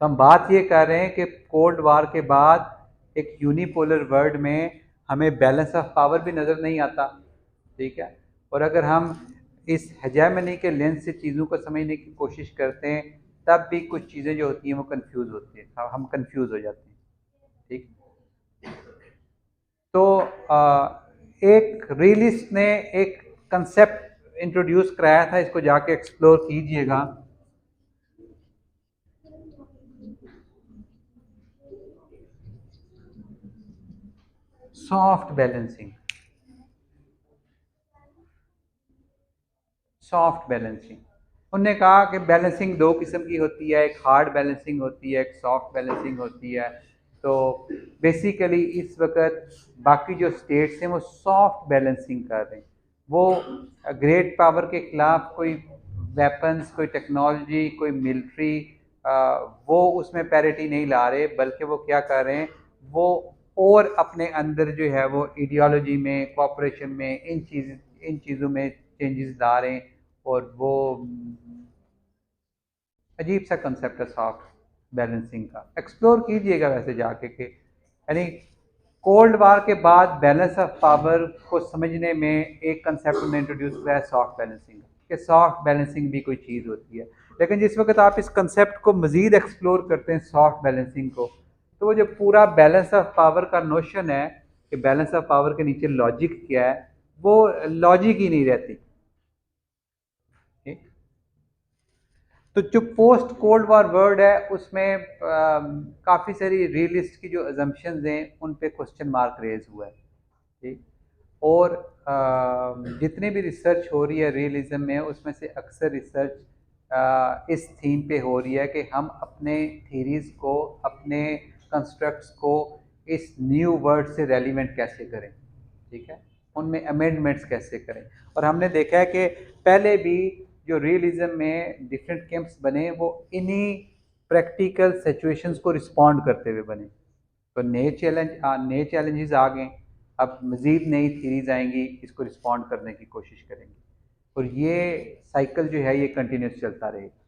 तो हम बात ये कर रहे हैं कि कोल्ड वार के बाद एक यूनिपोलर वर्ल्ड में हमें बैलेंस ऑफ पावर भी नज़र नहीं आता। ठीक है, और अगर हम इस हेजेमनी के लेंस से चीज़ों को समझने की कोशिश करते हैं, तब भी कुछ चीज़ें जो होती हैं वो कंफ्यूज होती हैं, हम कंफ्यूज हो जाते हैं। ठीक, तो एक रियलिस्ट ने एक कंसेप्ट इंट्रोड्यूस कराया था, इसको जाके एक्सप्लोर कीजिएगा। Soft balancing. सॉफ्ट बैलेंसिंग, उन्होंने कहा कि बैलेंसिंग दो किस्म की होती है, एक हार्ड बैलेंसिंग होती है, एक सॉफ्ट बैलेंसिंग होती है। तो बेसिकली इस वक्त बाकी जो स्टेट्स हैं वो सॉफ्ट बैलेंसिंग कर रहे हैं। वो ग्रेट पावर के खिलाफ कोई वेपन्स, कोई टेक्नोलॉजी, कोई मिलिट्री, वो उसमें पैरिटी नहीं ला रहे, बल्कि वो क्या कर रहे हैं, वो और अपने अंदर जो है वो आइडियोलॉजी में, कॉपरेशन में, इन चीज़ों में चेंजेस ला रहे हैं। और वो अजीब सा कंसेप्ट है सॉफ्ट बैलेंसिंग का, एक्सप्लोर कीजिएगा वैसे जाके कि यानी कोल्ड वार के बाद बैलेंस ऑफ पावर को समझने में एक कंसेप्ट में इंट्रोड्यूस हुआ है सॉफ्ट बैलेंसिंग, कि सॉफ्ट बैलेंसिंग भी कोई चीज़ होती है। लेकिन जिस वक्त आप इस कंसेप्ट को मज़ीद एक्सप्लोर करते हैं सॉफ्ट बैलेंसिंग को, तो वो जो पूरा बैलेंस ऑफ पावर का नोशन है कि बैलेंस ऑफ पावर के नीचे लॉजिक क्या है, वो लॉजिक ही नहीं रहती। तो जो पोस्ट कोल्ड वार वर्ल्ड है उसमें काफ़ी सारी रियलिस्ट की जो अजम्पशंस हैं उन पे क्वेश्चन मार्क रेज हुआ है। ठीक, और जितनी भी रिसर्च हो रही है रियलिज्म में, उसमें से अक्सर रिसर्च इस थीम पे हो रही है कि हम अपने थीरीज़ को, अपने कंस्ट्रक्ट्स को इस न्यू वर्ल्ड से रेलिवेंट कैसे करें। ठीक है, उनमें अमेंडमेंट्स कैसे करें। और हमने देखा है कि पहले भी जो रियलिज्म में डिफरेंट कैंप्स बने, वो इन्हीं प्रैक्टिकल सिचुएशंस को रिस्पॉन्ड करते हुए बने। तो नए चैलेंजेस आ गए, अब मज़ीद नई थीरीज आएंगी, इसको रिस्पॉन्ड करने की कोशिश करेंगे, और ये साइकिल जो है ये कंटिन्यूस चलता रहेगा।